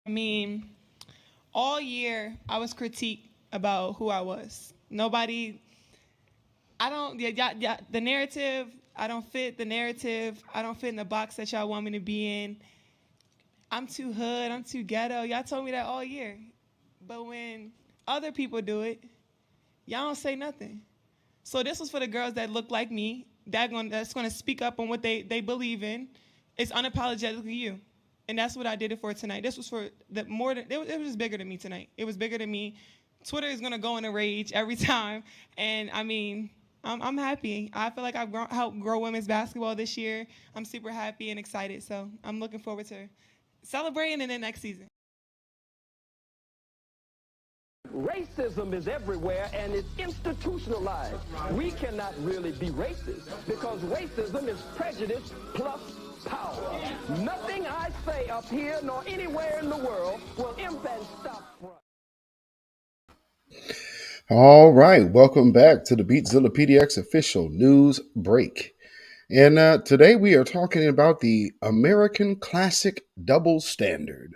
I mean, all year I was critiqued about who I was. Nobody, I don't, yeah, the narrative, I don't fit the narrative. I don't fit in the box that y'all want me to be in. I'm too hood, I'm too ghetto. Y'all told me that all year. But when other people do it, y'all don't say nothing. So this was for the girls that look like me, that's gonna speak up on what they believe in. It's unapologetically you. And that's what I did it for tonight. This was for the more than it was bigger than me tonight. It was bigger than me. Twitter is gonna go in a rage every time. And I mean, I'm happy. I feel like I've helped grow women's basketball this year. I'm super happy and excited. So I'm looking forward to celebrating in the next season. Racism is everywhere and it's institutionalized. We cannot really be racist because racism is prejudice plus power. Nothing I say up here nor anywhere in the world will impact stop. All right, welcome back to the beatzillapdx official news break. And today we are talking about the American Classic Double Standard.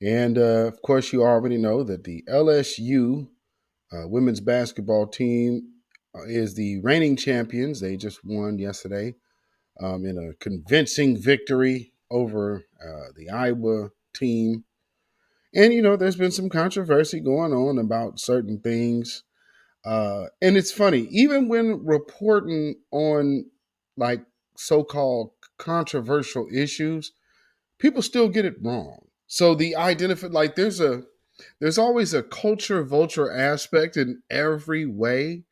And of course, you already know that the LSU women's basketball team is the reigning champions. They just won yesterday in a convincing victory over the Iowa team. And, there's been some controversy going on about certain things. And it's funny, even when reporting on like so-called controversial issues, people still get it wrong. So the like there's always a culture vulture aspect in every way.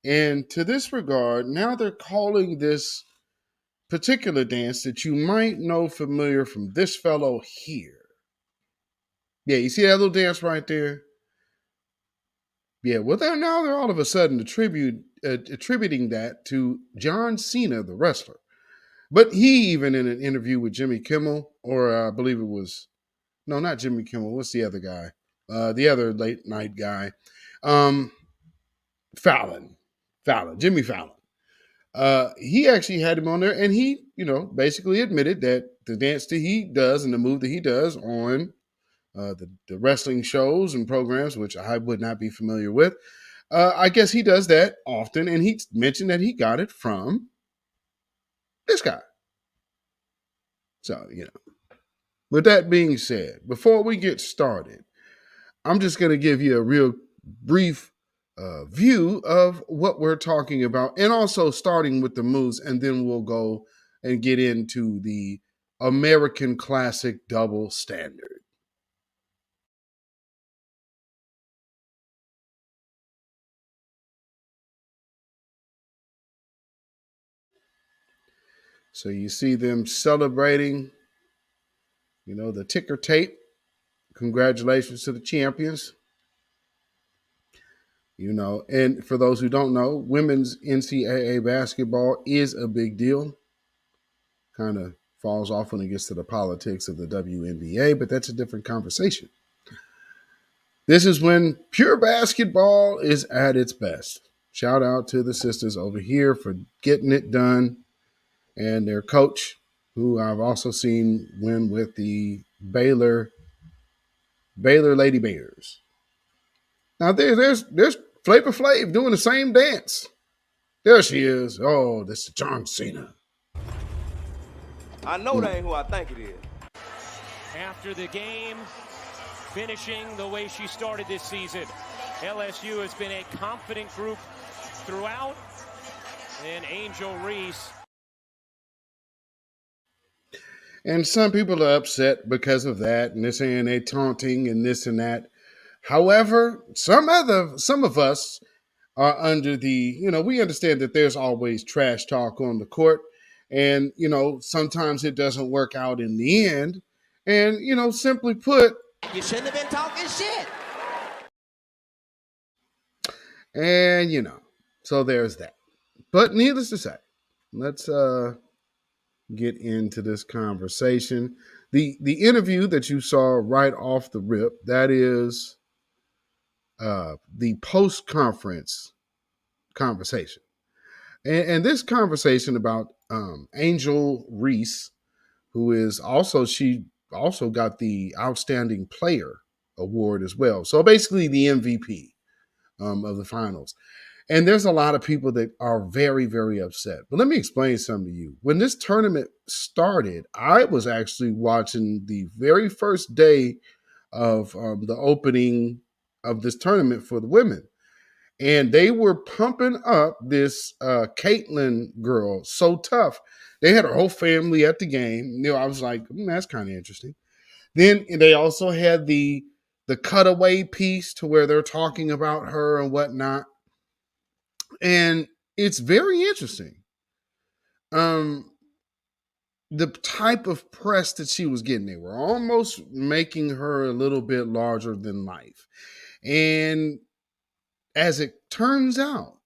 And to this regard, now they're calling this particular dance that you might know familiar from this fellow here. Yeah, you see that little dance right there? Yeah, well, they're all of a sudden attributing that to John Cena, the wrestler. But he even in an interview with Jimmy Kimmel, or I believe it was no, not Jimmy Kimmel. What's the other guy? The other late night guy, um, Fallon, Jimmy Fallon. He actually had him on there, and he, basically admitted that the dance that he does and the move that he does on the wrestling shows and programs, which I would not be familiar with. I guess he does that often, and he mentioned that he got it from this guy. So, with that being said, before we get started, I'm just going to give you a real brief view of what we're talking about, and also starting with the moves, and then we'll go and get into the American Classic Double Standard. So you see them celebrating, the ticker tape. Congratulations to the champions. And for those who don't know, women's NCAA basketball is a big deal. Kind of falls off when it gets to the politics of the WNBA, but that's a different conversation. This is when pure basketball is at its best. Shout out to the sisters over here for getting it done, and their coach, who I've also seen win with the Baylor Lady Bears. Now there's Flavor Flav doing the same dance. There she is. Oh, this is John Cena. I know that ain't who I think it is. After the game, finishing the way she started this season, LSU has been a confident group throughout, and Angel Reese. And some people are upset because of that, and they're saying they're taunting and this and that. However, some of us are under the, we understand that there's always trash talk on the court. And, sometimes it doesn't work out in the end. And, simply put, you shouldn't have been talking shit. And, so there's that. But needless to say, let's get into this conversation. The interview that you saw right off the rip, that is the post-conference conversation. And this conversation about Angel Reese, who is also, she also got the Outstanding Player award as well. So basically the MVP of the finals. And there's a lot of people that are very, very upset. But let me explain something to you. When this tournament started, I was actually watching the very first day of the opening of this tournament for the women. And they were pumping up this Caitlyn girl so tough. They had her whole family at the game. You know, I was like, that's kind of interesting. Then they also had the cutaway piece to where they're talking about her and whatnot. And it's very interesting. The type of press that she was getting, they were almost making her a little bit larger than life. And as it turns out,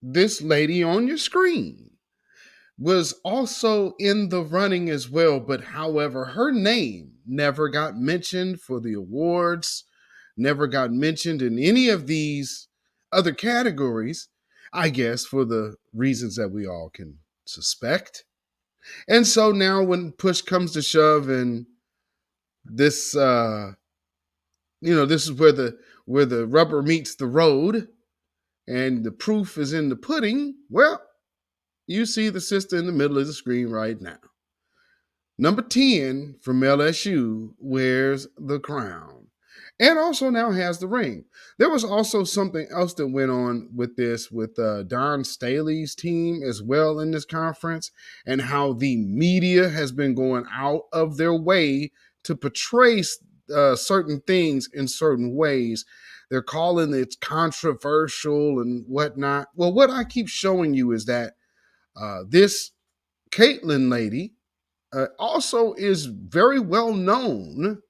this lady on your screen was also in the running as well. But however, her name never got mentioned for the awards, never got mentioned in any of these other categories, I guess, for the reasons that we all can suspect. And so now when push comes to shove and this, this is where the rubber meets the road and the proof is in the pudding, well, you see the sister in the middle of the screen right now. Number 10 from LSU wears the crown and also now has the ring. There was also something else that went on with this, with Don Staley's team as well in this conference, and how the media has been going out of their way to portray certain things in certain ways. They're calling it controversial and whatnot. Well, what I keep showing you is that this Caitlyn lady also is very well known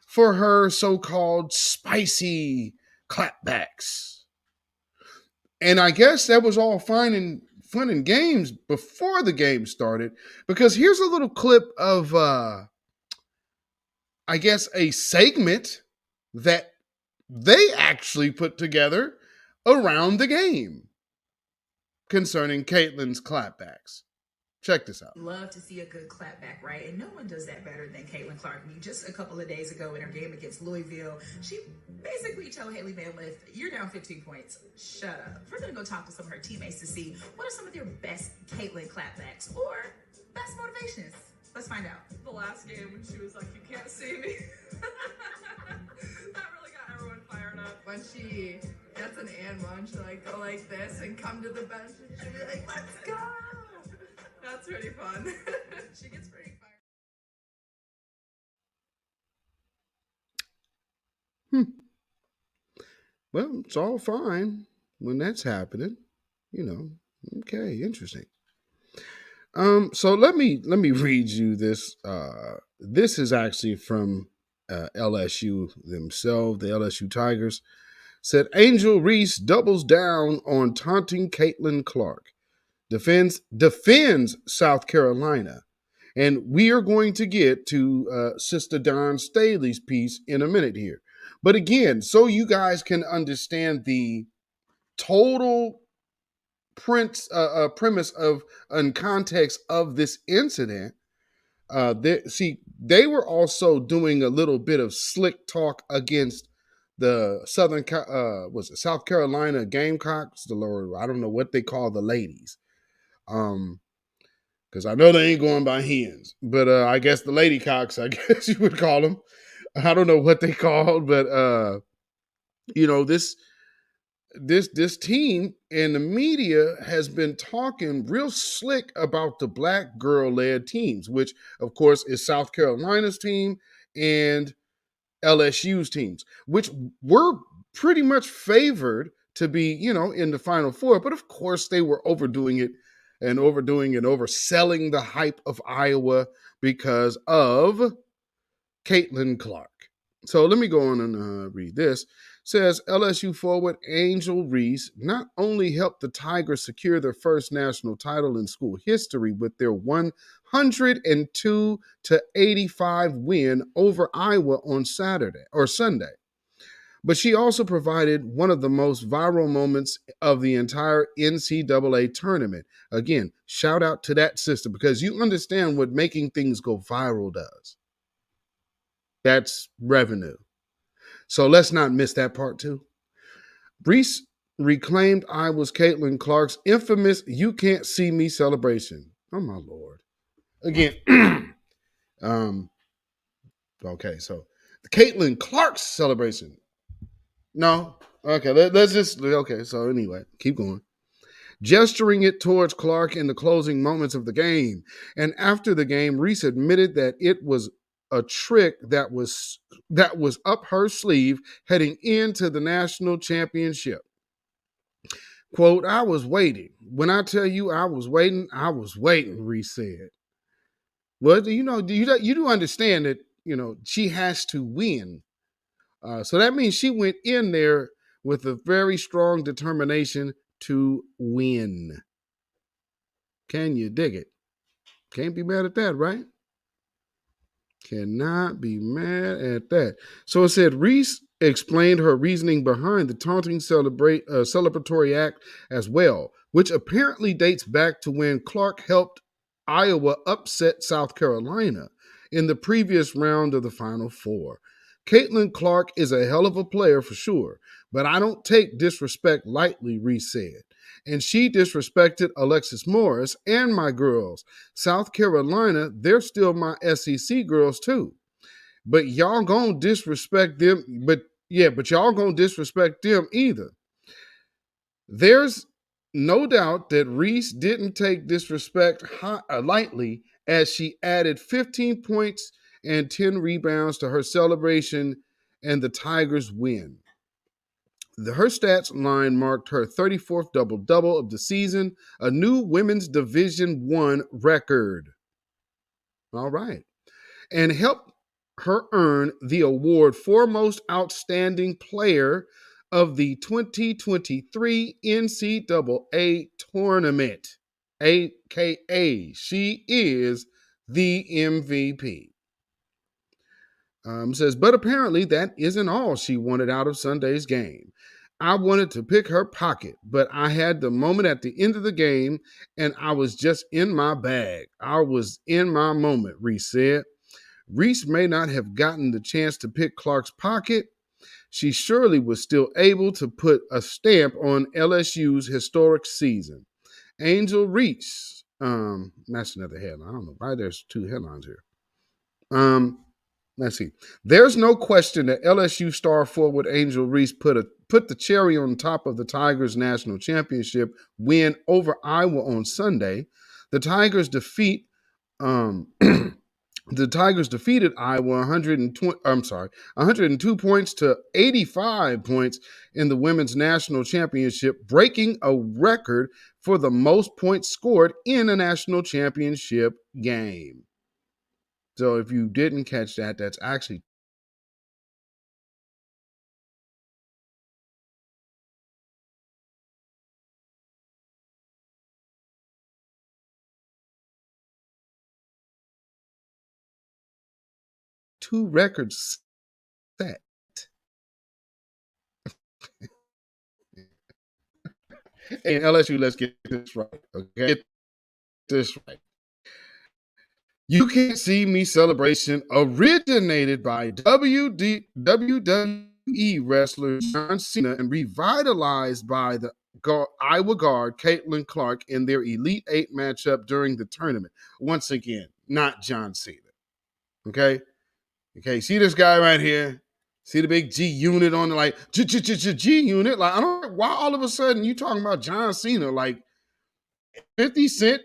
for her so-called spicy clapbacks. And I guess that was all fun and games before the game started, because here's a little clip of, I guess, a segment that they actually put together around the game concerning Caitlyn's clapbacks. Check this out. Love to see a good clapback, right? And no one does that better than Caitlin Clark. I mean, just a couple of days ago in her game against Louisville, she basically told Haley Bailiff, you're down 15 points. Shut up. We're going to go talk to some of her teammates to see what are some of their best Caitlin clapbacks or best motivations. Let's find out. The last game when she was like, you can't see me. That really got everyone fired up. When she gets an and one, she'll like go like this and come to the bench and she'll be like, let's go. That's pretty fun. She gets pretty fired. Well, it's all fine when that's happening, Okay, interesting. So let me read you this. This is actually from LSU themselves. The LSU Tigers said Angel Reese doubles down on taunting Caitlin Clark. Defends South Carolina. And we are going to get to Sister Dawn Staley's piece in a minute here. But again, so you guys can understand the total premise of and context of this incident, they were also doing a little bit of slick talk against the South Carolina Gamecocks. I don't know what they call the ladies. Because I know they ain't going by hens, but I guess the lady cocks, I guess you would call them. I don't know what they called, but this team and the media has been talking real slick about the black girl-led teams, which of course is South Carolina's team and LSU's teams, which were pretty much favored to be, in the Final Four. But of course they were overdoing and overselling the hype of Iowa because of Caitlin Clark. So let me go on and read this. It says LSU forward Angel Reese not only helped the Tigers secure their first national title in school history with their 102-85 win over Iowa on Sunday, but she also provided one of the most viral moments of the entire NCAA tournament. Again, shout out to that sister, because you understand what making things go viral does. That's revenue. So let's not miss that part too. Reese reclaimed I was Caitlin Clark's infamous "You Can't See Me" celebration. Oh my Lord. Again, okay, so the Caitlin Clark's celebration. No. Okay, let's just, okay, so anyway, keep going. Gesturing it towards Clark in the closing moments of the game. And after the game, Reese admitted that it was a trick that was up her sleeve heading into the national championship. Quote, I was waiting. When I tell you I was waiting, Reese said. Well, you do understand that, she has to win. So that means she went in there with a very strong determination to win. Can you dig it? Can't be mad at that, right? Cannot be mad at that. So it said Reese explained her reasoning behind the taunting celebratory act as well, which apparently dates back to when Clark helped Iowa upset South Carolina in the previous round of the Final Four. Caitlin Clark is a hell of a player for sure, but I don't take disrespect lightly, Reese said. And she disrespected Alexis Morris and my girls. South Carolina, they're still my SEC girls too. But y'all gonna disrespect them, but y'all gonna disrespect them either. There's no doubt that Reese didn't take disrespect lightly as she added 15 points and 10 rebounds to her celebration and the Tigers' win. Her stats line marked her 34th double-double of the season, a new Women's Division I record. All right. And helped her earn the award for Most Outstanding Player of the 2023 NCAA Tournament, a.k.a. she is the MVP. Says, but apparently that isn't all she wanted out of Sunday's game. I wanted to pick her pocket, but I had the moment at the end of the game, and I was just in my bag. I was in my moment, Reese said. Reese may not have gotten the chance to pick Clark's pocket. She surely was still able to put a stamp on LSU's historic season. Angel Reese. That's another headline. I don't know why there's two headlines here. Let's see. There's no question that LSU star forward Angel Reese put the cherry on top of the Tigers' national championship win over Iowa on Sunday. The Tigers defeated Iowa 102 points to 85 points in the women's national championship, breaking a record for the most points scored in a national championship game. So if you didn't catch that, that's actually two records set. And LSU, let's get this right. Okay, get this right. You Can't See Me celebration originated by WWE wrestler John Cena and revitalized by the Iowa guard Caitlin Clark in their Elite Eight matchup during the tournament. Once again, not John Cena. Okay, see this guy right here? See the big G unit on the like G unit? Like, I don't know why all of a sudden you talking about John Cena, like 50 Cent.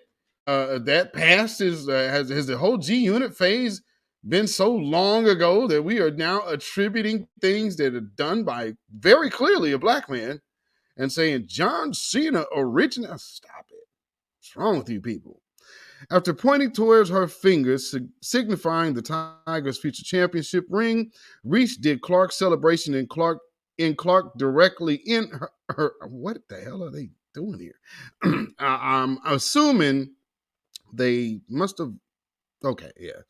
That past has the whole G unit phase been so long ago that we are now attributing things that are done by very clearly a black man and saying John Cena original. Stop it. What's wrong with you people? After pointing towards her fingers, signifying the Tigers' future championship ring, Reese did Clark's celebration in Clark directly in her. What the hell are they doing here? I'm assuming they must have. Okay, yeah.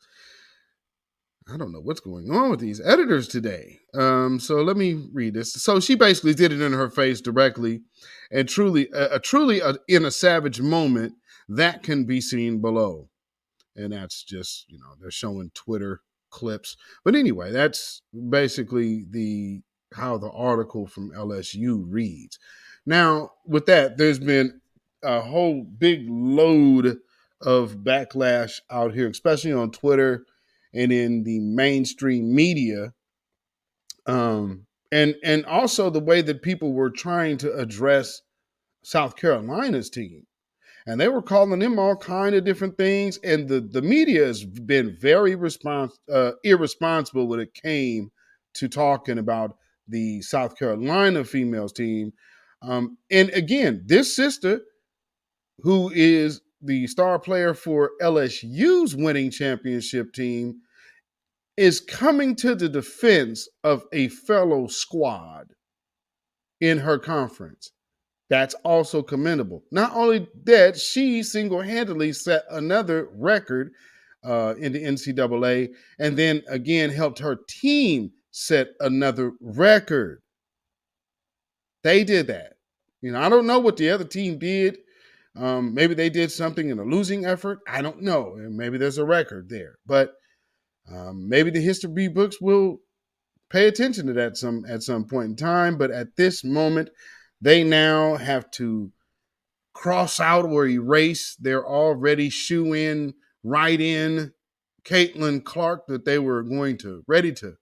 I don't know what's going on with these editors today. So let me read this. So she basically did it in her face directly, and truly in a savage moment. That can be seen below. And that's just, they're showing Twitter clips. But anyway, that's basically how the article from LSU reads. Now, with that, there's been a whole big load of backlash out here, especially on Twitter and in the mainstream media. And also the way that people were trying to address South Carolina's team. And they were calling them all kind of different things. And the media has been very irresponsible when it came to talking about the South Carolina females team. And again, this sister, who is the star player for LSU's winning championship team, is coming to the defense of a fellow squad in her conference. That's also commendable. Not only that, she single-handedly set another record in the NCAA, and then again helped her team set another record. They did that. I don't know what the other team did. Maybe they did something in a losing effort. I don't know. Maybe there's a record there. But maybe the history books will pay attention to that at some point in time. But at this moment, they now have to cross out or erase their already write in Caitlin Clark that they were ready to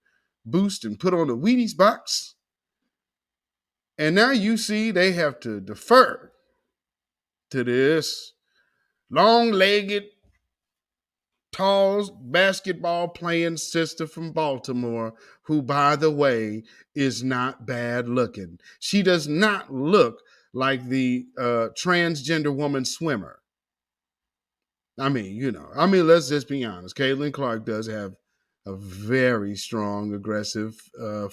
boost and put on the Wheaties box. And now you see they have to defer to this long-legged, tall basketball playing sister from Baltimore, who, by the way, is not bad looking. She does not look like the transgender woman swimmer. Let's just be honest. Caitlin Clark does have a very strong, aggressive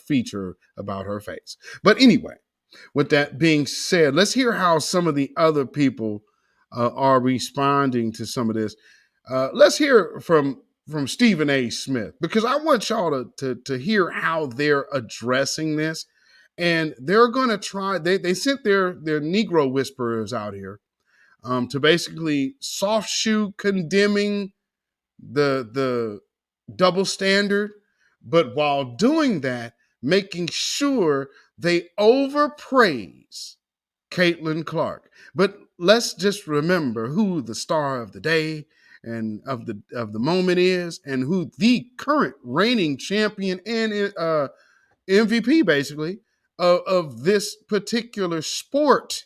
feature about her face. But anyway, with that being said, let's hear how some of the other people are responding to some of this. Let's hear from Stephen A. Smith, because I want y'all to hear how they're addressing this. And they're going to try, they sent their Negro whisperers out here to basically soft shoe condemning the double standard, but while doing that, making sure they overpraise Caitlin Clark. But let's just remember who the star of the day and of the moment is, and who the current reigning champion and MVP, basically, of this particular sport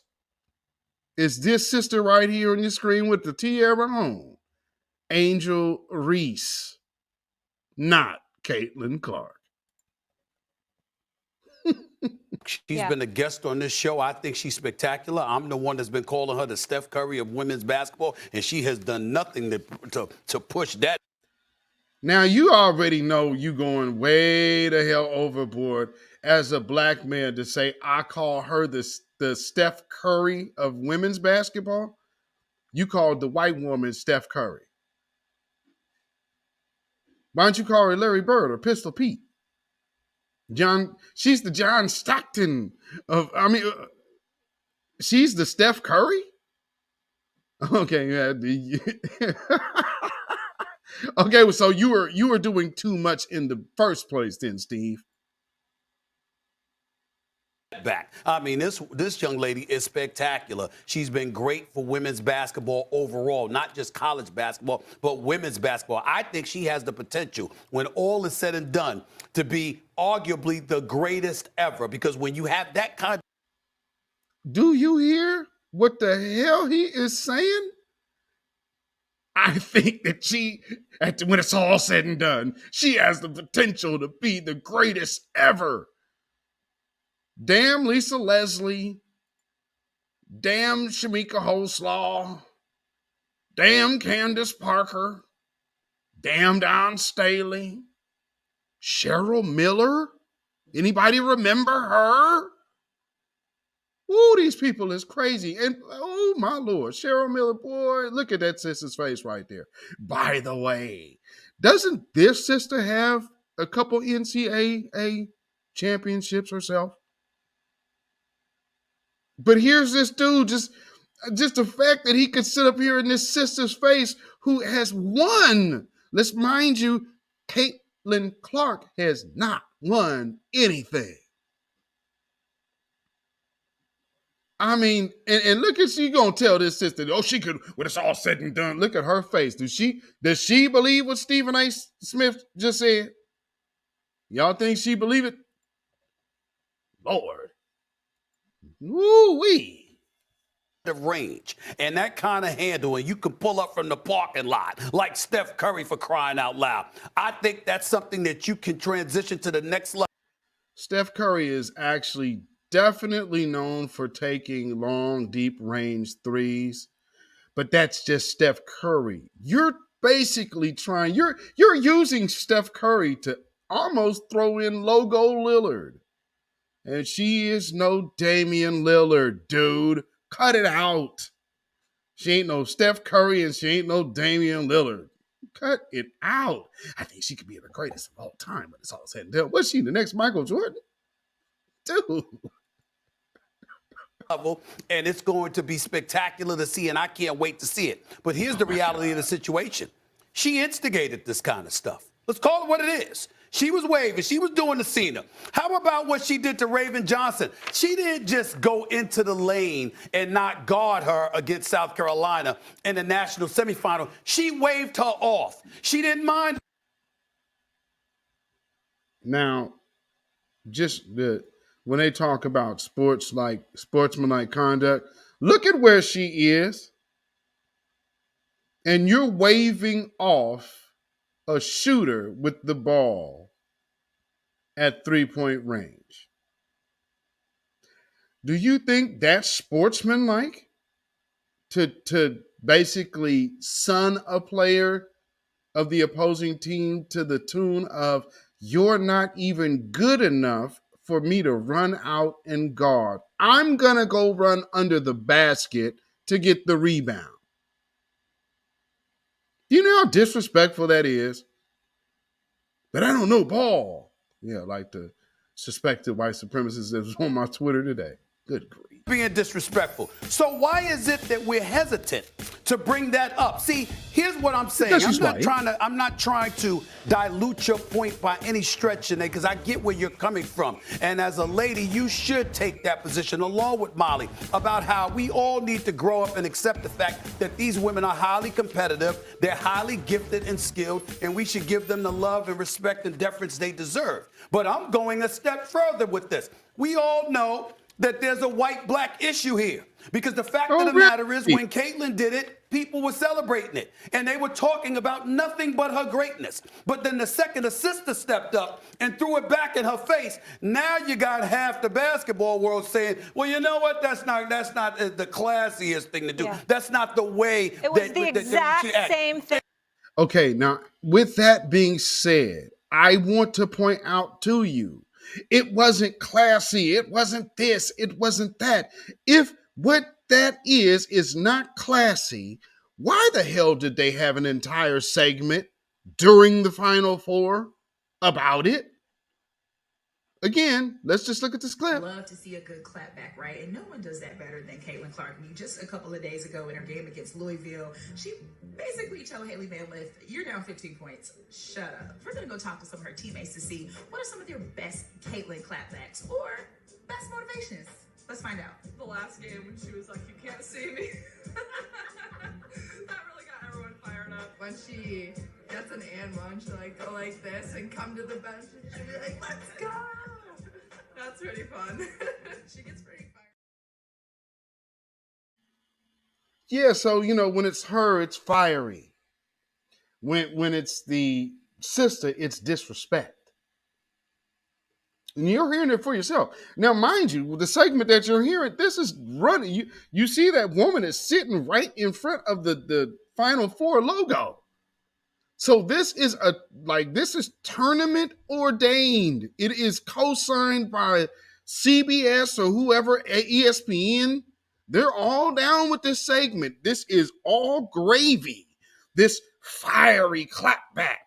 is this sister right here on your screen with the tiara on, Angel Reese, not Caitlin Clark. She's been a guest on this show. I think she's spectacular. I'm the one that's been calling her the Steph Curry of women's basketball, and she has done nothing to push that. Now, you already know you going way the hell overboard as a black man to say I call her the Steph Curry of women's basketball. You called the white woman Steph Curry. Why don't you call her Larry Bird or Pistol Pete? She's the John Stockton of, she's the Steph Curry? Okay, yeah. Okay, so you were doing too much in the first place then, Steve. Back. This young lady is spectacular. She's been great for women's basketball overall, not just college basketball, but women's basketball. I think she has the potential, when all is said and done, to be arguably the greatest ever, because when you have that kind. Do you hear what the hell he is saying? I think that when it's all said and done, she has the potential to be the greatest ever. Damn Lisa Leslie. Damn Shamika Holslaw. Damn Candace Parker. Damn Dawn Staley. Cheryl Miller. Anybody remember her? Ooh, these people is crazy. And, oh, my Lord, Cheryl Miller, boy, look at that sister's face right there. By the way, doesn't this sister have a couple NCAA championships herself? But here's this dude, just the fact that he could sit up here in this sister's face who has won. Let's mind you, Caitlin Clark has not won anything. I mean, and look at she gonna tell this sister, oh, she could, when it's all said and done. Look at her face. Does she believe what Stephen A. Smith just said? Y'all think she believe it? Lord. Woo-wee. Range and that kind of handle, and you can pull up from the parking lot like Steph Curry, for crying out loud. I think that's something that you can transition to the next level. Steph Curry is actually definitely known for taking long, deep range threes, but that's just Steph Curry. You're basically you're using Steph Curry to almost throw in logo Lillard. And she is no Damian Lillard, dude. Cut it out. She ain't no Steph Curry and she ain't no Damian Lillard. Cut it out. I think she could be the greatest of all time, but it's all said and done. What's she, the next Michael Jordan? Dude. And it's going to be spectacular to see, and I can't wait to see it. But here's the reality of the situation. She instigated this kind of stuff. Let's call it what it is. She was waving. She was doing the Cena. How about what she did to Raven Johnson? She didn't just go into the lane and not guard her against South Carolina in the national semifinal. She waved her off. She didn't mind. Now, when they talk about sportsmanlike conduct, look at where she is. And you're waving off a shooter with the ball at 3-point range. Do you think that's sportsmanlike? To basically sun a player of the opposing team to the tune of, you're not even good enough for me to run out and guard. I'm going to go run under the basket to get the rebound. Do you know how disrespectful that is? But I don't know ball. Yeah, like the suspected white supremacist that was on my Twitter today. Good grief. Being disrespectful. So why is it that we're hesitant to bring that up? See, here's what I'm saying. I'm not trying to dilute your point by any stretch, Janae, because I get where you're coming from. And as a lady, you should take that position along with Molly about how we all need to grow up and accept the fact that these women are highly competitive, they're highly gifted and skilled, and we should give them the love and respect and deference they deserve. But I'm going a step further with this. We all know that there's a white-black issue here. Because the fact of the matter is, when Caitlin did it, people were celebrating it. And they were talking about nothing but her greatness. But then the second a sister stepped up and threw it back in her face, now you got half the basketball world saying, well, you know what? That's not the classiest thing to do. Yeah. That's not the way it was the exact same thing. Okay, now, with that being said, I want to point out to you, it wasn't classy. It wasn't this. It wasn't that. If what that is not classy, why the hell did they have an entire segment during the Final Four about it? Again, let's just look at this clip. Love to see a good clapback, right? And no one does that better than Caitlin Clark. I mean, just a couple of days ago in her game against Louisville, she basically told Haley Bailiff, you're down 15 points. Shut up. We're going to go talk to some of her teammates to see what are some of their best Caitlin clapbacks or best motivations. Let's find out. The last game when she was like, you can't see me. That really got everyone fired up. When she gets an and one, she'll like go like this and come to the bench and she'll be like, let's go. That's pretty fun. She gets pretty fired. Yeah, so, when it's her, it's fiery. When it's the sister, it's disrespect. And you're hearing it for yourself. Now, mind you, the segment that you're hearing, this is running. You see that woman is sitting right in front of the Final Four logo. So this is tournament ordained. It is co-signed by CBS or whoever, ESPN. They're all down with this segment. This is all gravy. This fiery clapback.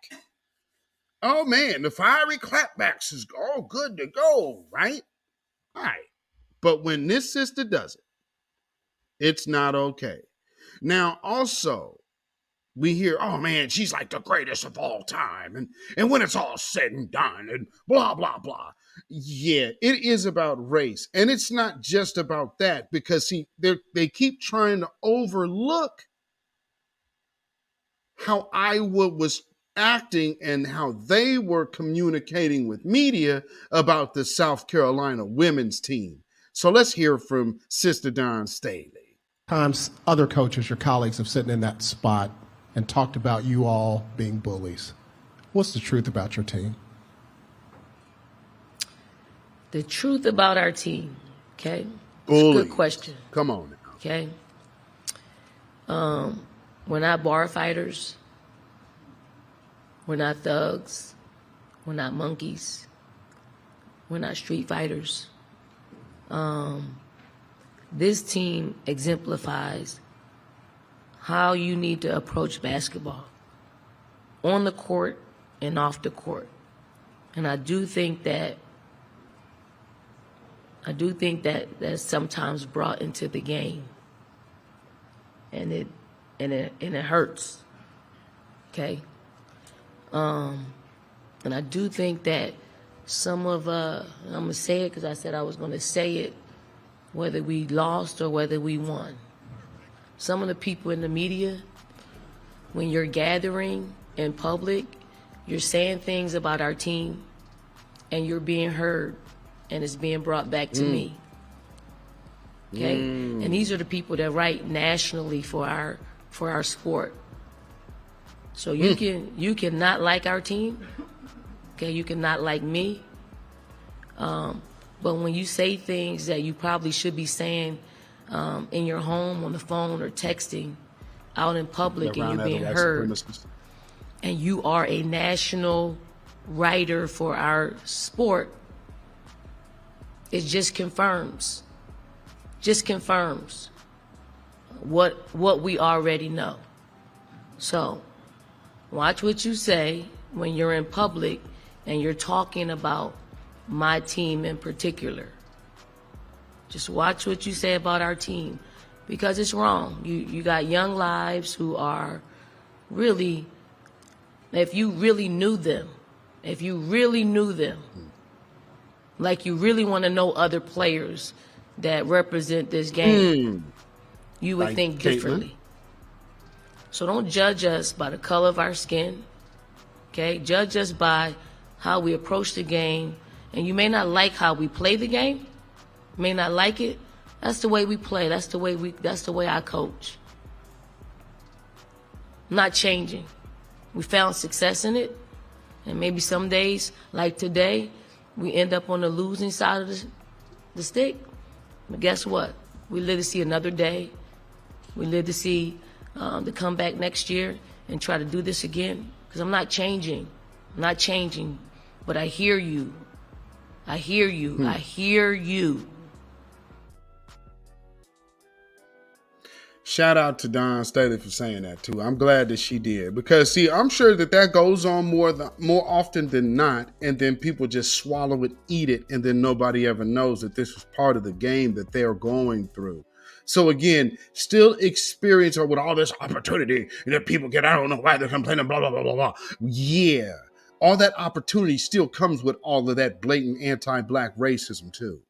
Oh man, the fiery clapbacks is all good to go, right? All right. But when this sister does it, it's not okay. Now, also, we hear, oh man, she's like the greatest of all time. And when it's all said and done and blah, blah, blah. Yeah, it is about race. And it's not just about that because see, they keep trying to overlook how Iowa was acting and how they were communicating with media about the South Carolina women's team. So let's hear from Sister Dawn Staley. Times other coaches, your colleagues, have sitting in that spot and talked about you all being bullies. What's the truth about your team? The truth about our team, okay? Bullies. Good question. Come on now. Okay. We're not bar fighters. We're not thugs. We're not monkeys. We're not street fighters. This team exemplifies how you need to approach basketball on the court and off the court. And I do think that that's sometimes brought into the game. And it hurts. Okay? And I do think that some of I'm gonna say it because I said I was gonna say it, whether we lost or whether we won. Some of the people in the media, when you're gathering in public, you're saying things about our team and you're being heard and it's being brought back to me. Okay? And these are the people that write nationally for our sport. So you can not like our team. Okay, you can not like me. But when you say things that you probably should be saying in your home, on the phone, or texting out in public, and you're being heard, and you are a national writer for our sport, it just confirms what we already know. So watch what you say when you're in public and you're talking about my team in particular. Just watch what you say about our team, because it's wrong. You got young lives who are really, if you really knew them, like you really want to know other players that represent this game, you would think differently. So don't judge us by the color of our skin, okay? Judge us by how we approach the game. And you may not like how we play the game, may not like it. That's the way we play. That's the way I coach. Not changing. We found success in it. And maybe some days, like today, we end up on the losing side of the stick. But guess what? We live to see another day. We live to see the comeback next year and try to do this again. Because I'm not changing. But I hear you. I hear you. Shout out to Dawn Staley for saying that too. I'm glad that she did, because see, I'm sure that goes on more often than not, and then people just swallow it, eat it, and then nobody ever knows that this was part of the game that they're going through. So again, still experience with all this opportunity that people get. I don't know why they're complaining. Blah blah blah blah blah. Yeah, all that opportunity still comes with all of that blatant anti-black racism too.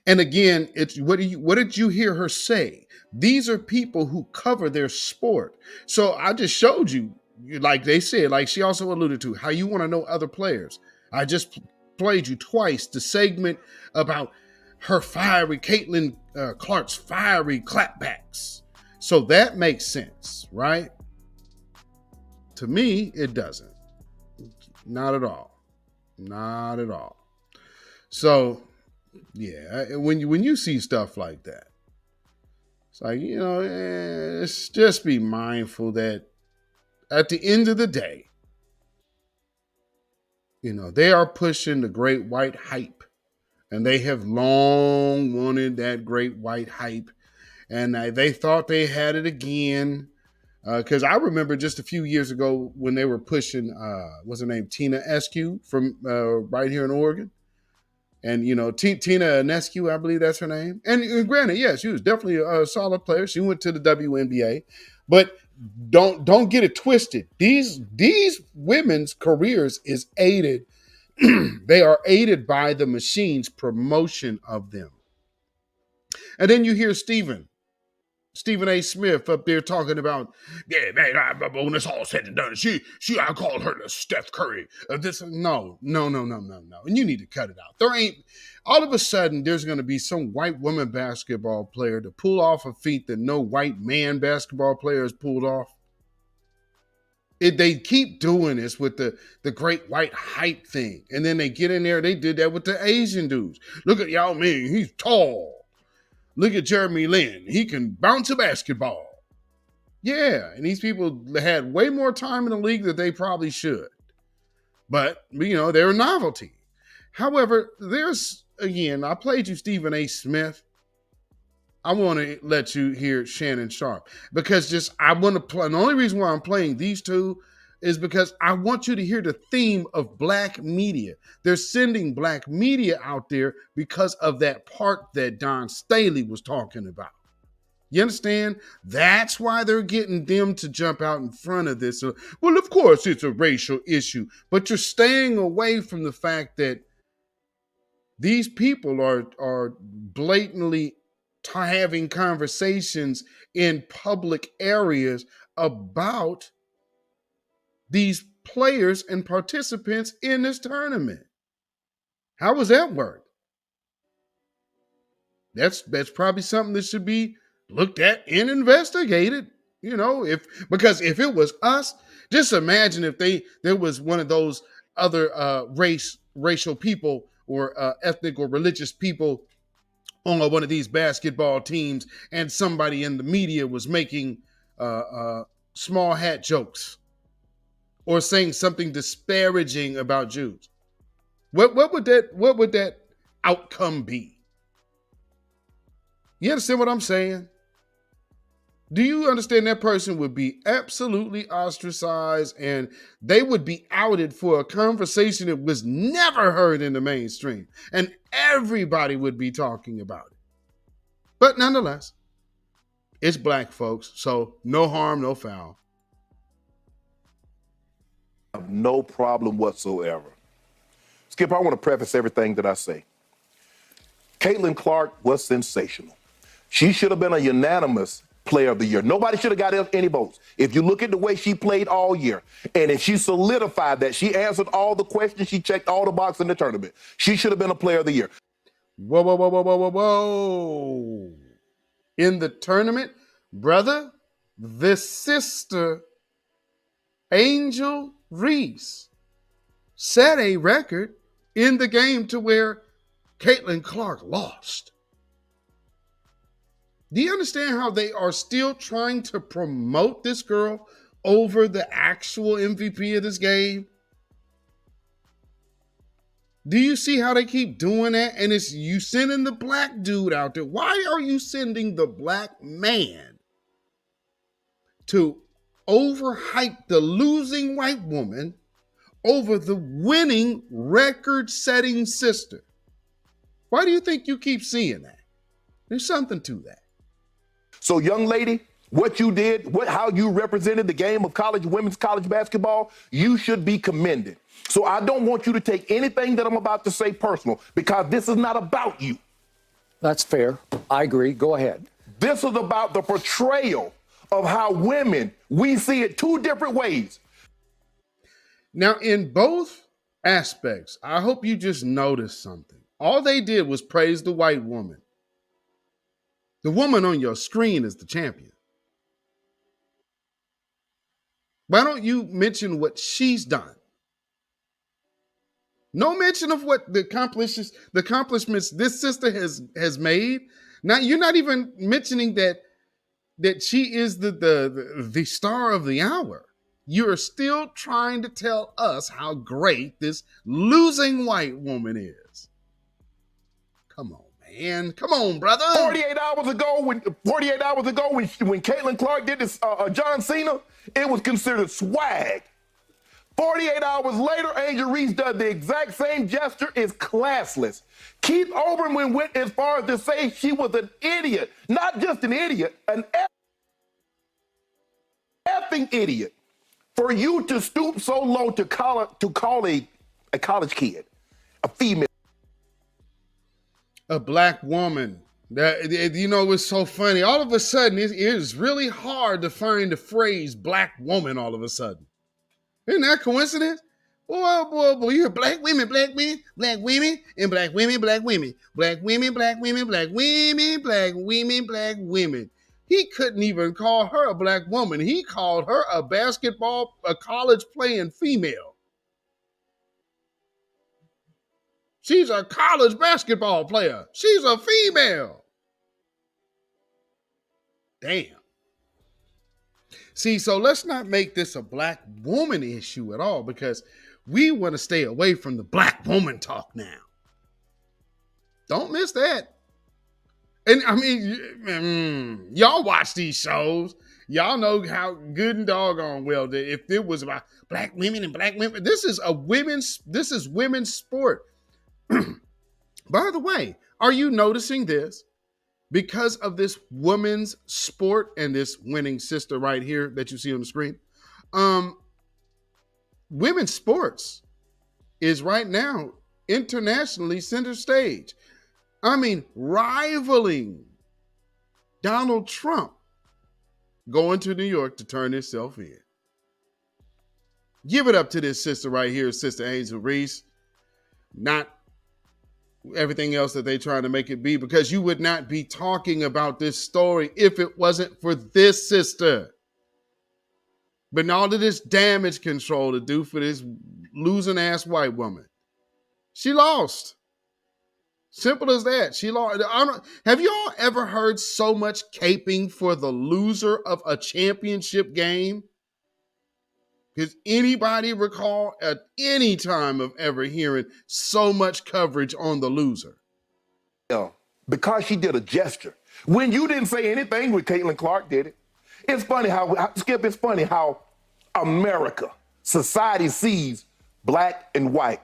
And again, it's what did you hear her say? These are people who cover their sport. So I just showed you, like they said, like she also alluded to, how you want to know other players. I just played you twice the segment about her Caitlin Clark's fiery clapbacks. So that makes sense, right? To me, it doesn't. Not at all. Not at all. So yeah, when you see stuff like that, it's like, it's just be mindful that at the end of the day, they are pushing the great white hype, and they have long wanted that great white hype, and they thought they had it again. Because I remember just a few years ago when they were pushing, what's her name, Tina Eskew from right here in Oregon. And, Tina Anescu, I believe that's her name. And granted, yeah, she was definitely a solid player. She went to the WNBA. But don't get it twisted. These women's careers is aided. They are aided by the machine's promotion of them. And then you hear Stephen A. Smith up there talking about, yeah, man, when it's all said and done, I called her the Steph Curry of this. No. And you need to cut it out. There ain't, all of a sudden, there's going to be some white woman basketball player to pull off a feat that no white man basketball player has pulled off. They keep doing this with the great white height thing. And then they get in there, they did that with the Asian dudes. Look at Yao Ming, he's tall. Look at Jeremy Lin, he can bounce a basketball. Yeah, and these people had way more time in the league than they probably should. But, they're a novelty. However, I played you Stephen A. Smith. I want to let you hear Shannon Sharp because I want to play. And the only reason why I'm playing these two is because I want you to hear the theme of black media. They're sending black media out there because of that part that Don Staley was talking about. You understand? That's why they're getting them to jump out in front of this. Well, of course, it's a racial issue, but you're staying away from the fact that these people are blatantly having conversations in public areas about these players and participants in this tournament. How does that work? That's probably something that should be looked at and investigated. Because if it was us, just imagine if there was one of those other racial people or ethnic or religious people on one of these basketball teams, and somebody in the media was making small hat jokes or saying something disparaging about Jews. What would that outcome be? You understand what I'm saying? Do you understand that person would be absolutely ostracized and they would be outed for a conversation that was never heard in the mainstream, and everybody would be talking about it. But nonetheless, it's black folks, so no harm, no foul. I have no problem whatsoever. Skip, I want to preface everything that I say. Caitlin Clark was sensational. She should have been a unanimous Player of the Year. Nobody should have got any votes. If you look at the way she played all year, and if she solidified that, she answered all the questions, she checked all the boxes in the tournament, she should have been a Player of the Year. Whoa. In the tournament, brother, the sister, Angel Reese, set a record in the game to where Caitlin Clark lost. Do you understand how they are still trying to promote this girl over the actual MVP of this game? Do you see how they keep doing that? And it's you sending the black dude out there. Why are you sending the black man to overhype the losing white woman over the winning record-setting sister? Why do you think you keep seeing that? There's something to that. So, young lady, what you did, how you represented the game of women's college basketball, you should be commended. So I don't want you to take anything that I'm about to say personal, because this is not about you. That's fair. I agree. Go ahead. This is about the portrayal of how women, we see it two different ways. Now, in both aspects, I hope you just noticed something. All they did was praise the white woman. The woman on your screen is the champion. Why don't you mention what she's done? No mention of what the accomplishments this sister has made. Now you're not even mentioning that she is the star of the hour. You're still trying to tell us how great this losing white woman is. Come on. Man, come on, brother. 48 hours ago, when Caitlin Clark did this, John Cena, it was considered swag. 48 hours later, Angel Reese does the exact same gesture. It's classless. Keith Olbermann went as far as to say she was an idiot. Not just an idiot, Effing idiot. For you to stoop so low to call a college kid, a female. A black woman. That, you know, it's so funny. All of a sudden, it is really hard to find the phrase black woman all of a sudden. Isn't that coincidence? Boy, you hear black women, black women, black women, and black women, black women, black women, black women, black women, black women, black women. He couldn't even call her a black woman. He called her a college playing female. She's a college basketball player. She's a female. Damn. See, so let's not make this a black woman issue at all, because we want to stay away from the black woman talk now. Don't miss that. And I mean, y'all watch these shows. Y'all know how good and doggone well that if it was about black women and black women, this is women's sport. By the way, are you noticing this? Because of this women's sport and this winning sister right here that you see on the screen, women's sports is right now internationally center stage. I mean, rivaling Donald Trump going to New York to turn himself in. Give it up to this sister right here, Sister Angel Reese. Not everything else that they trying to make it be, because you would not be talking about this story if it wasn't for this sister. But all of this damage control to do for this losing ass white woman. She lost. Simple as that. She lost. Have y'all ever heard so much caping for the loser of a championship game? Does anybody recall at any time of ever hearing so much coverage on the loser? Yeah, because she did a gesture. When you didn't say anything when Caitlin Clark did it. It's funny how, Skip, it's funny how America, society sees black and white.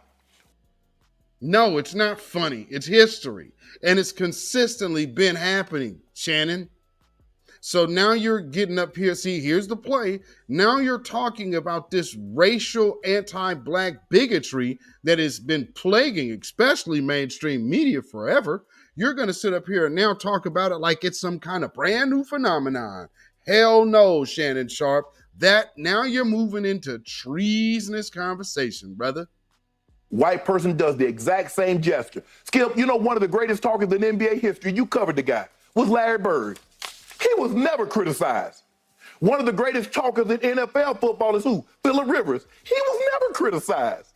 No, it's not funny. It's history. And it's consistently been happening, Shannon. So now you're getting up here. See, here's the play. Now you're talking about this racial anti-black bigotry that has been plaguing, especially mainstream media forever. You're going to sit up here and now talk about it like it's some kind of brand new phenomenon. Hell no, Shannon Sharp. That now you're moving into treasonous conversation, brother. White person does the exact same gesture. Skip, you know one of the greatest talkers in NBA history, you covered the guy, was Larry Bird. He was never criticized. One of the greatest talkers in NFL football is who? Phillip Rivers. He was never criticized.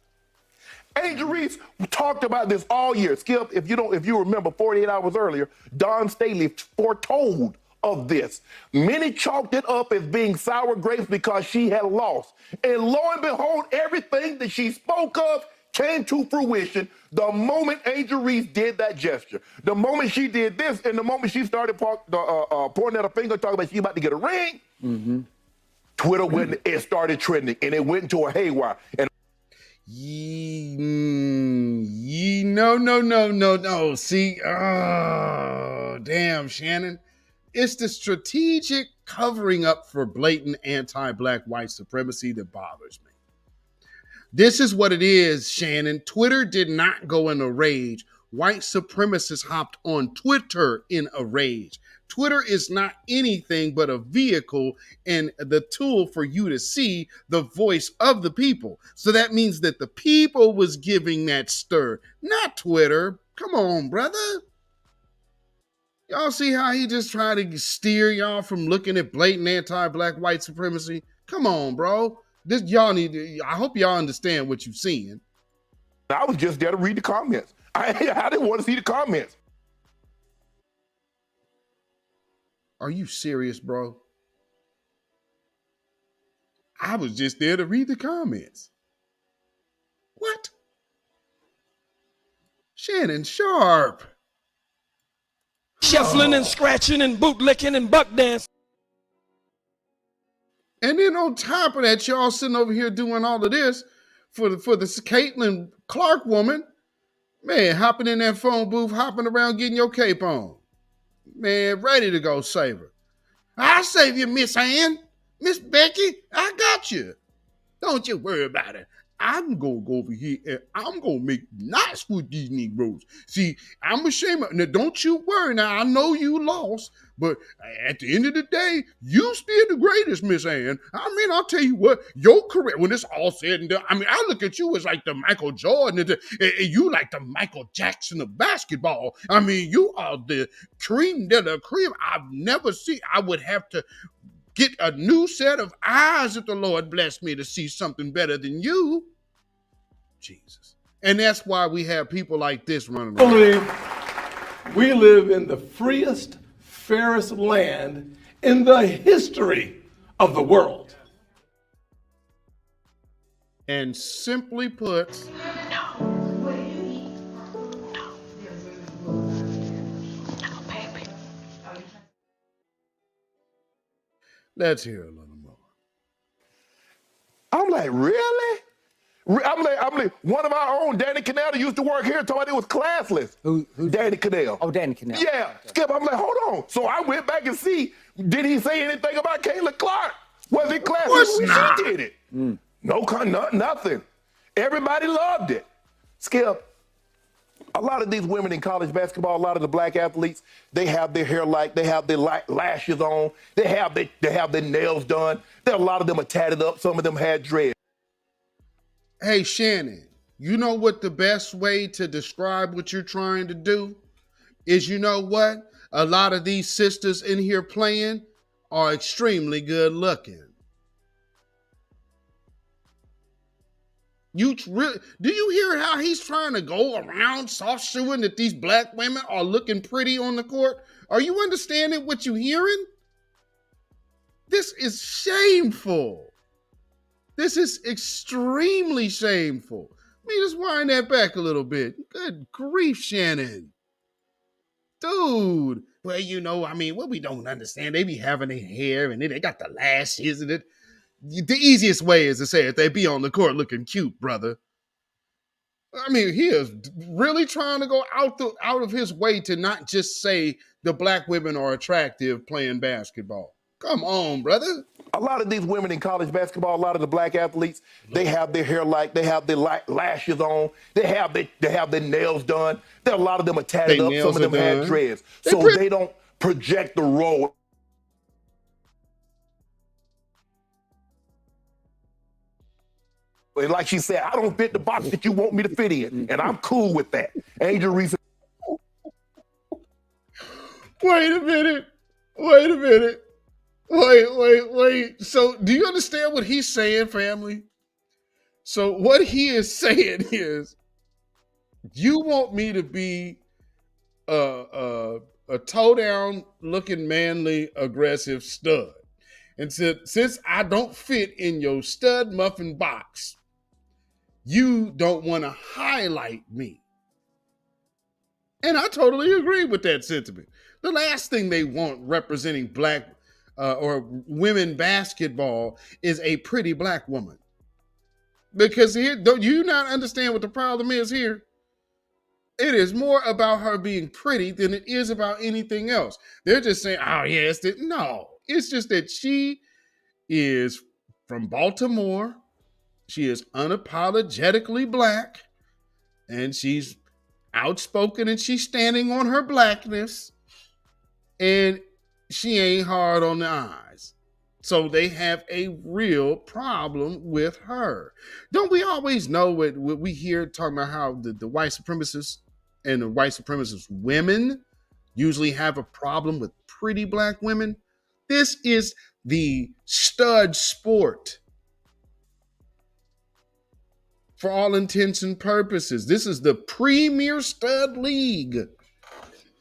Angel Reese talked about this all year. Skip, if you remember 48 hours earlier, Don Staley foretold of this. Many chalked it up as being sour grapes because she had lost. And lo and behold, everything that she spoke of came to fruition the moment Angel Reese did that gesture. The moment she did this, and the moment she started pointing at her finger, talking about she about to get a ring, Twitter went, it started trending, and it went into a haywire. And no. See, oh, damn, Shannon. It's the strategic covering up for blatant anti-black white supremacy that bothers me. This is what it is, Shannon. Twitter did not go in a rage. White supremacists hopped on Twitter in a rage. Twitter is not anything but a vehicle and the tool for you to see the voice of the people. So that means that the people was giving that stir, not Twitter. Come on, brother. Y'all see how he just tried to steer y'all from looking at blatant anti-black white supremacy? Come on, bro. This y'all need to, I hope y'all understand what you're seeing. I was just there to read the comments. I didn't want to see the comments. Are you serious, bro? I was just there to read the comments. What? Shannon Sharp. Shuffling and scratching and bootlicking and buck dancing. And then on top of that, y'all sitting over here doing all of this for the Caitlin Clark woman. Man, hopping in that phone booth, hopping around, getting your cape on. Man, ready to go save her. I'll save you, Miss Ann. Miss Becky, I got you. Don't you worry about it. I'm going to go over here and I'm going to make nice with these Negroes. See, I'm ashamed of. Now, don't you worry. Now, I know you lost, but at the end of the day, you still the greatest, Miss Ann. I mean, I'll tell you what, your career, when it's all said and done, I mean, I look at you as like the Michael Jordan, and you like the Michael Jackson of basketball. I mean, you are the cream de la cream. I've never seen. I would have to get a new set of eyes if the Lord blessed me to see something better than you. Jesus. And that's why we have people like this running around. I believe we live in the freest, fairest land in the history of the world. And simply put, let's hear a little more. I'm like, really? I'm like, one of our own, Danny Cannell, used to work here, told me it was classless. Who? Danny Cannell. Oh, Danny Cannell. Yeah, okay. Skip, I'm like, hold on. So I went back and see, did he say anything about Caitlin Clark? Was it classless? She did it. No, nothing. Everybody loved it. Skip, a lot of these women in college basketball, a lot of the black athletes, they have their hair they have their lashes on, they have their nails done. A lot of them are tatted up. Some of them had dreads. Hey, Shannon, you know what the best way to describe what you're trying to do is? You know what? A lot of these sisters in here playing are extremely good looking. Do you hear how he's trying to go around soft shoeing that these black women are looking pretty on the court? Are you understanding what you're hearing? This is shameful. This is extremely shameful. Let me just wind that back a little bit. Good grief, Shannon. Dude. Well, you know, I mean, what we don't understand, they be having their hair and they got the lashes and it. The easiest way is to say it, they be on the court looking cute, brother. I mean, he is really trying to go out of his way to not just say the black women are attractive playing basketball. Come on, brother. A lot of these women in college basketball, a lot of the black athletes, they have their hair they have their lashes on, they have their nails done. A lot of them are tatted up. Some of them had dreads. So they don't project the role. And like she said, I don't fit the box that you want me to fit in. And I'm cool with that. Angel Reese. Wait a minute. Wait. So do you understand what he's saying, family? So what he is saying is, you want me to be a toe down looking manly aggressive stud. And since I don't fit in your stud muffin box, you don't want to highlight me. And I totally agree with that sentiment. The last thing they want representing black or women basketball is a pretty black woman. Because here, don't you not understand what the problem is here? It is more about her being pretty than it is about anything else. They're just saying, oh, yes, no. It's just that she is from Baltimore. She is unapologetically black. And she's outspoken and she's standing on her blackness. And she ain't hard on the eyes. So they have a real problem with her. Don't we always know what we hear talking about how the white supremacists and the white supremacist women usually have a problem with pretty black women? This is the stud sport. For all intents and purposes, this is the premier stud league.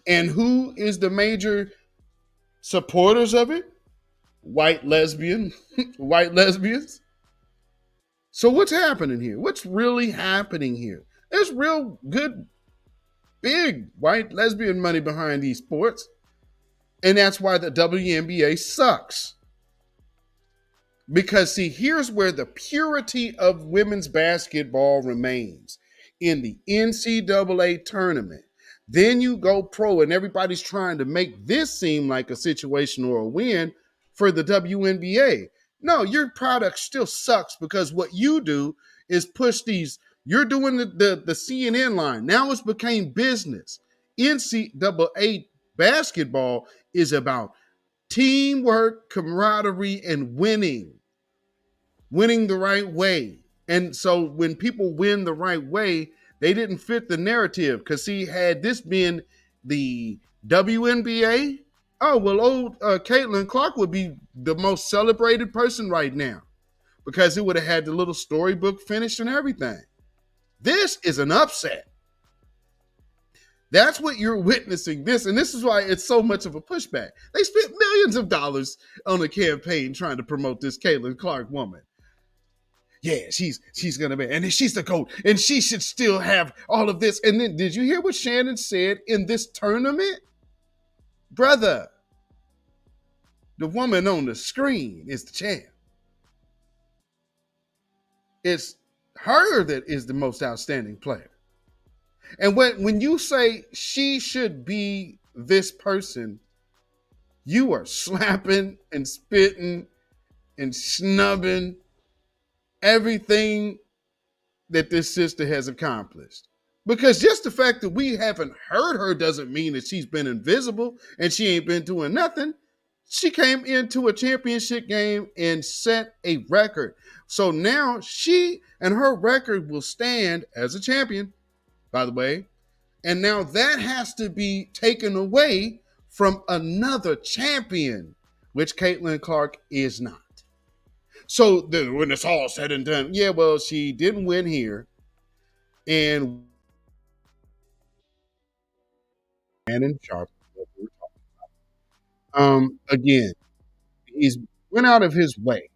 And who is the major supporters of it? White lesbians. So what's happening here? What's really happening here? There's real good, big white lesbian money behind these sports. And that's why the WNBA sucks. Because see, here's where the purity of women's basketball remains. In the NCAA tournament. Then you go pro and everybody's trying to make this seem like a situation or a win for the WNBA. No, your product still sucks because what you do is push these. You're doing the CNN line. Now it's became business. NCAA basketball is about teamwork, camaraderie, and winning the right way. And so when people win the right way, they didn't fit the narrative. Because see, had this been the WNBA, oh, well, old Caitlin Clark would be the most celebrated person right now because it would have had the little storybook finish and everything. This is an upset. That's what you're witnessing this. And this is why it's so much of a pushback. They spent millions of dollars on a campaign trying to promote this Caitlin Clark woman. Yeah, she's going to be, and she's the GOAT, and she should still have all of this. And then did you hear what Shannon said in this tournament? Brother, the woman on the screen is the champ. It's her that is the most outstanding player. And when you say she should be this person, you are slapping and spitting and snubbing everything that this sister has accomplished. Because just the fact that we haven't heard her doesn't mean that she's been invisible and she ain't been doing nothing. She came into a championship game and set a record. So now she and her record will stand as a champion, by the way. And now that has to be taken away from another champion, which Caitlin Clark is not. So when it's all said and done, yeah, well, she didn't win here. And Sharp, what we're talking about. Again, he's went out of his way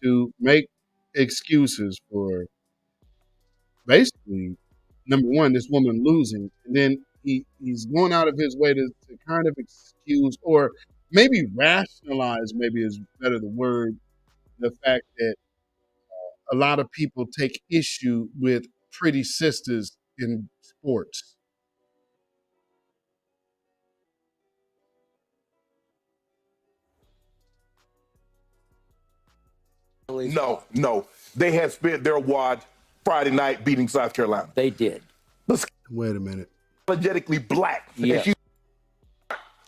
to make excuses for basically, number one, this woman losing. And then he's going out of his way to kind of excuse or maybe rationalize, maybe is better the word, the fact that a lot of people take issue with pretty sisters in sports. No. They had spent their wad Friday night beating South Carolina. They did. Wait a minute. Apologetically black. Yeah. She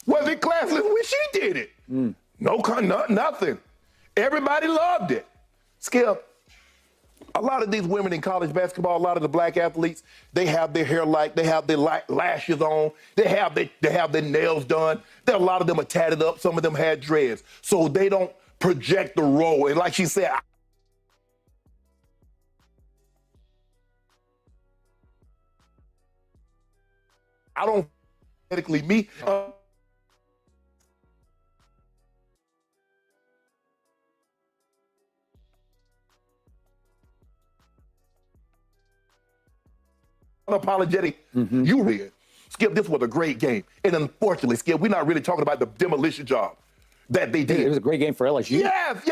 wasn't classless when she did it. Nothing. Everybody loved it. Skip, a lot of these women in college basketball, a lot of the black athletes, they have their hair light, they have their lashes on, they have their nails done. A lot of them are tatted up. Some of them had dreads. So they don't project the role. And like she said, I don't medically me. Unapologetic. You read. Skip, this was a great game. And unfortunately, Skip, we're not really talking about the demolition job that they did. It was a great game for LSU. Yes.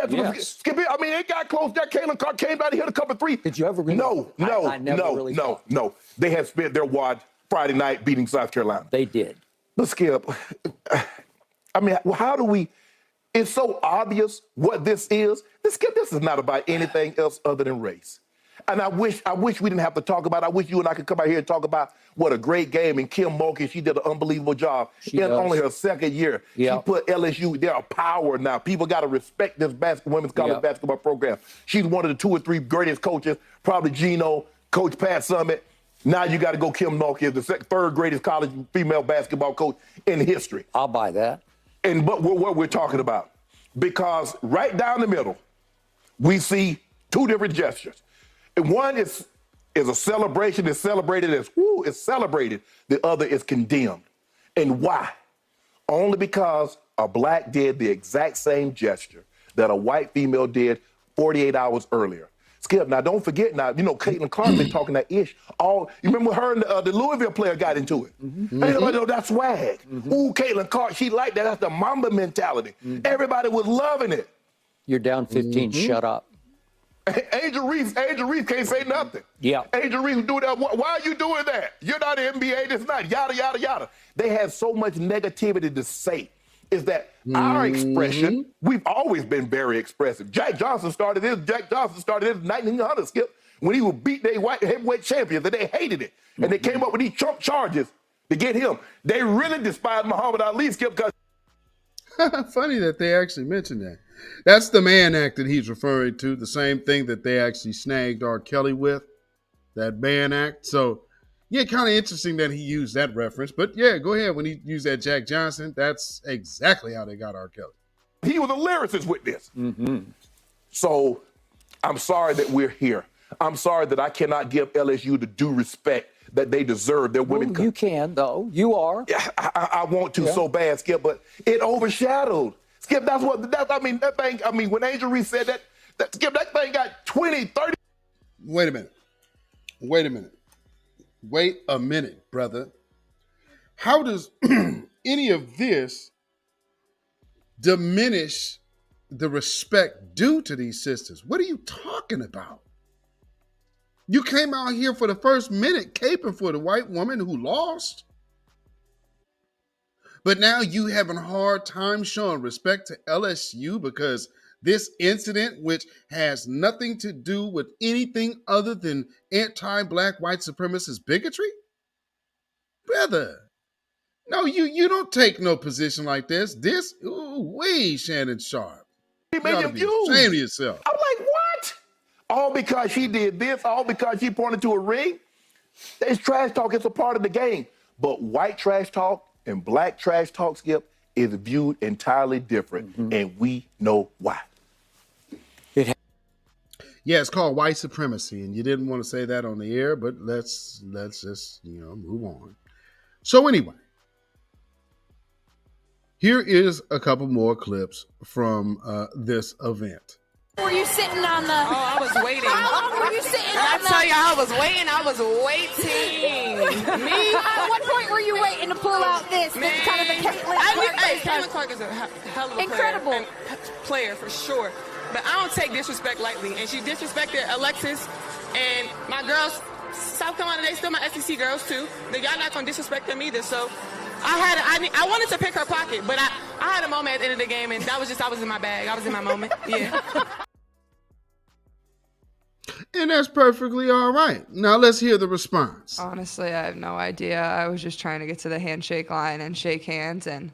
Skip, I mean, it got close. That Caitlin Clark came down and hit a couple of threes. Did you ever really? No. They had spent their wad Friday night beating South Carolina. They did. But Skip, I mean, how do we? It's so obvious what this is. Skip, this is not about anything else other than race. And I wish we didn't have to talk about it. I wish you and I could come out here and talk about what a great game. And Kim Mulkey, she did an unbelievable job in only her second year. She put LSU, they're a power now. People got to respect this women's college basketball program. She's one of the 2 or 3 greatest coaches, probably Gino, Coach Pat Summitt. Now you got to go Kim Mulkey as the 3rd greatest college female basketball coach in history. I'll buy that. But what we're talking about, because right down the middle, we see 2 different gestures. And one is a celebration. It's celebrated as, it's celebrated. The other is condemned. And why? Only because a black did the exact same gesture that a white female did 48 hours earlier. Skip, now don't forget now, Caitlin Clark been talking that ish. You remember her and the Louisville player got into it. Everybody know that's swag. Ooh, Caitlin Clark, she liked that. That's the Mamba mentality. Everybody was loving it. You're down 15, shut up. Angel Reese can't say nothing. Yeah. Angel Reese do that. Why are you doing that? You're not an NBA, this not, yada, yada, yada. They had so much negativity to say. is that our expression, we've always been very expressive. Jack Johnson started this in 1900, Skip, when he would beat their white heavyweight champions, and they hated it. And they came up with these Trump charges to get him. They really despised Muhammad Ali, Skip, because... Funny that they actually mentioned that. That's the Mann Act that he's referring to, the same thing that they actually snagged R. Kelly with, that Mann Act. So, yeah, kind of interesting that he used that reference. But, yeah, go ahead. When he used that Jack Johnson, that's exactly how they got R. Kelly. He was a lyricist with this. So I'm sorry that we're here. I'm sorry that I cannot give LSU the due respect that they deserve. Their women. You can, though. You are. I want to so bad, Skip, but it overshadowed. Skip, that thing, when Angel Reese said that, Skip, that thing got 20, 30. Wait a minute, brother. How does any of this diminish the respect due to these sisters? What are you talking about? You came out here for the first minute caping for the white woman who lost. But now you having a hard time showing respect to LSU because this incident, which has nothing to do with anything other than anti-black white supremacist bigotry? Brother, no, you don't take no position like this. This, Shannon Sharp. He made him use. Ashamed of yourself. I'm like, what? All because she did this, all because she pointed to a ring? It's trash talk. It's a part of the game. But white trash talk and black trash talk, Skip, is viewed entirely different, and we know why. Yeah, it's called white supremacy, and you didn't want to say that on the air, but let's just move on. So anyway, here is a couple more clips from this event. Were you sitting on the... Oh, I was waiting. How long were you sitting on the... I tell you, I was waiting. I was waiting. Me? At what point were you waiting to pull out this? Man. This kind of the Caitlin Clark. Caitlin Clark is a hell of a incredible player for sure. But I don't take disrespect lightly. And she disrespected Alexis and my girls. South Carolina, they still my SEC girls too. But y'all not gonna disrespect them either. So I wanted to pick her pocket, but I had a moment at the end of the game, and I was in my bag. I was in my moment. Yeah. And that's perfectly all right. Now let's hear the response. Honestly, I have no idea. I was just trying to get to the handshake line and shake hands and,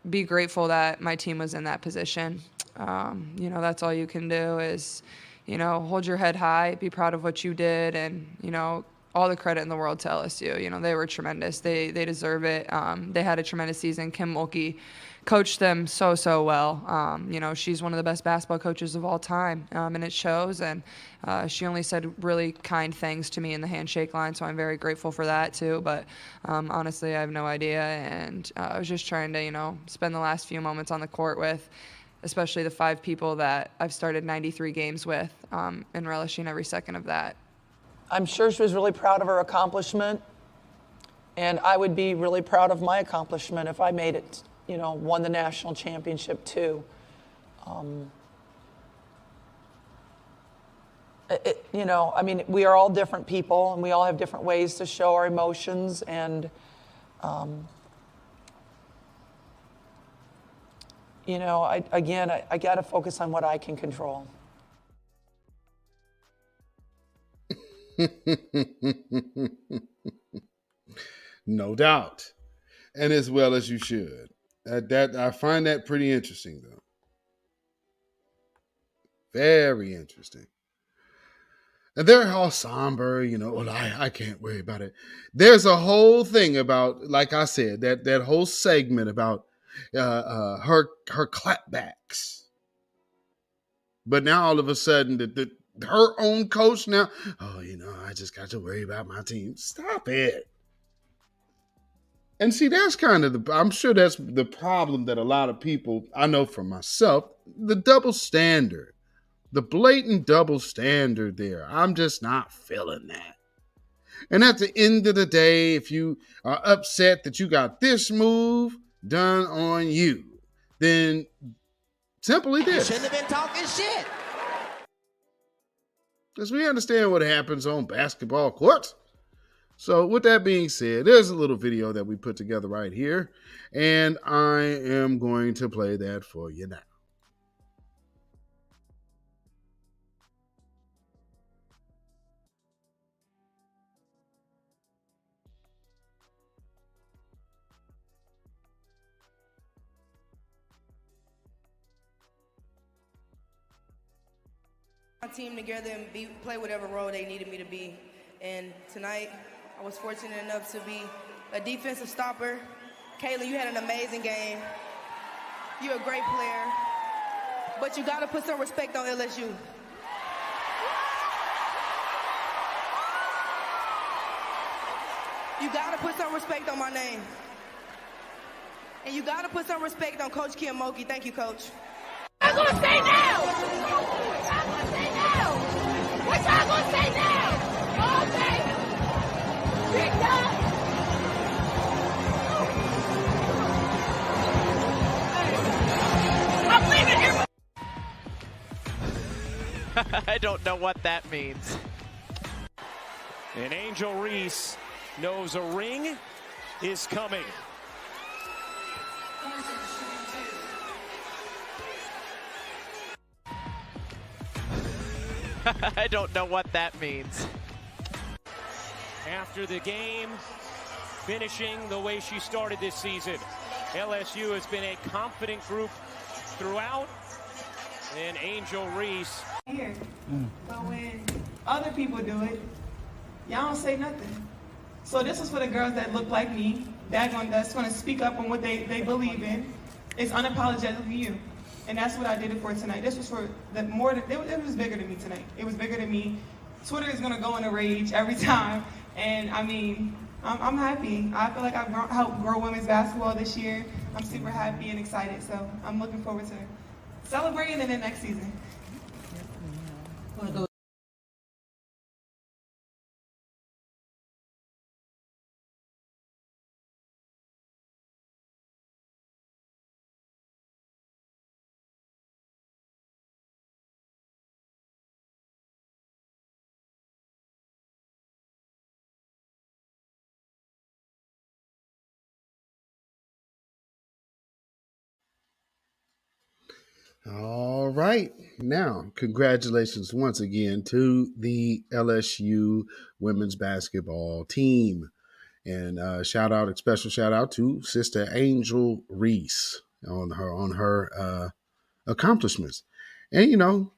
be grateful that my team was in that position. That's all you can do is, hold your head high, be proud of what you did, and, all the credit in the world to LSU. They were tremendous. They deserve it. They had a tremendous season. Kim Mulkey coached them so well. She's one of the best basketball coaches of all time, and it shows. And she only said really kind things to me in the handshake line, so I'm very grateful for that too. But honestly, I have no idea, and I was just trying to, spend the last few moments on the court with, especially the 5 people that I've started 93 games with, and relishing every second of that. I'm sure she was really proud of her accomplishment, and I would be really proud of my accomplishment if I made it, won the national championship too. We are all different people, and we all have different ways to show our emotions, and I got to focus on what I can control. No doubt. And as well as you should. I find that pretty interesting, though. Very interesting. And they're all somber, I can't worry about it. There's a whole thing about, like I said, that whole segment about her clapbacks. But now all of a sudden, her own coach now, I just got to worry about my team. Stop it. And see, that's kind of I'm sure that's the problem that a lot of people, I know for myself, the double standard, the blatant double standard there. I'm just not feeling that. And at the end of the day, if you are upset that you got this move done on you, then simply this. You shouldn't have been talking shit. Because we understand what happens on basketball courts. So with that being said, there's a little video that we put together right here, and I am going to play that for you now. My team together and play whatever role they needed me to be. And tonight, I was fortunate enough to be a defensive stopper. Kayla, you had an amazing game. You're a great player, but you got to put some respect on LSU. You got to put some respect on my name. And you got to put some respect on Coach Kim Mulkey. Thank you, Coach. What y'all gonna say now? What y'all gonna say now? Okay. Picked up. I'm leaving here. I don't know what that means. And Angel Reese knows a ring is coming. I don't know what that means. After the game, finishing the way she started this season, LSU has been a confident group throughout, and Angel Reese. Here. But when other people do it, y'all don't say nothing. So this was for the girls that look like me, that's gonna speak up on what they believe in. It's unapologetically you. And that's what I did it for tonight. This was for it was bigger than me tonight. It was bigger than me. Twitter is gonna go in a rage every time. And I mean, I'm happy. I feel like I've helped grow women's basketball this year. I'm super happy and excited. So I'm looking forward to celebrating in the next season. All right. Now, congratulations once again to the LSU women's basketball team. And special shout out to Sister Angel Reese on her accomplishments. And,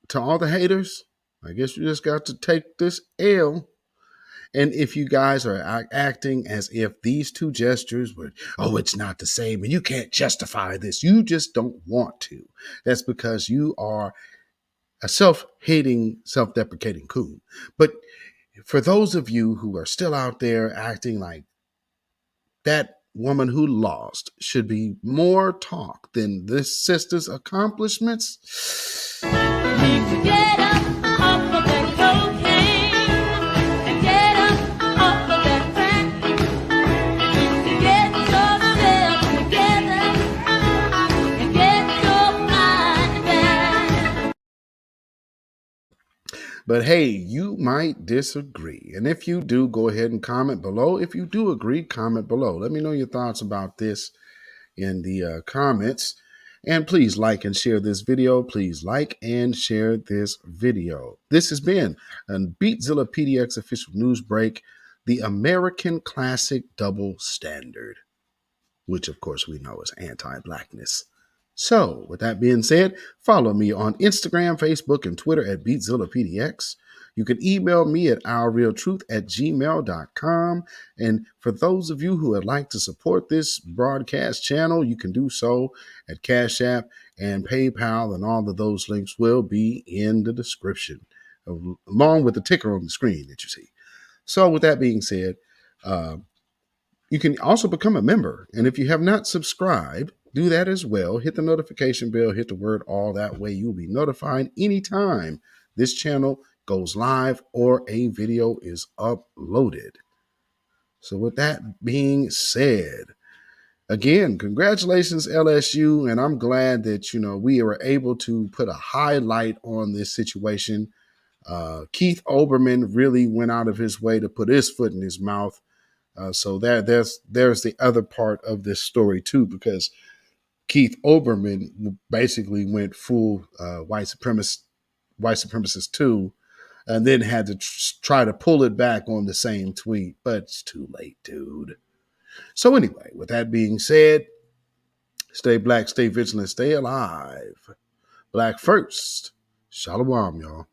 to all the haters, I guess you just got to take this L. And if you guys are acting as if these two gestures were, it's not the same, and you can't justify this, you just don't want to. That's because you are a self-hating, self-deprecating coon. But for those of you who are still out there acting like that woman who lost should be more talk than this sister's accomplishments. Get up off of that cocaine and get up off of that crack. Get yourself together and get your mind back. But hey, you might disagree. And if you do, go ahead and comment below. If you do agree, comment below. Let me know your thoughts about this in the comments. And please like and share this video. Please like and share this video. This has been a Beatzilla PDX official news break, the American Classic Double Standard, which of course we know is anti-blackness. So with that being said, follow me on Instagram, Facebook, and Twitter at beatzillapdx. You can email me at ourrealtruth@gmail.com. And for those of you who would like to support this broadcast channel, you can do so at CashApp and PayPal, and all of those links will be in the description, along with the ticker on the screen that you see. So with that being said, you can also become a member. And if you have not subscribed, do that as well. Hit the notification bell, hit the word all. That way you'll be notified anytime this channel goes live or a video is uploaded. So with that being said, again, congratulations, LSU. And I'm glad that, we were able to put a highlight on this situation. Keith Olbermann really went out of his way to put his foot in his mouth. So there's the other part of this story too, because Keith Olbermann basically went full white supremacist too, and then had to try to pull it back on the same tweet, but it's too late, dude. So anyway, with that being said, stay black, stay vigilant, stay alive. Black first. Shalom, y'all.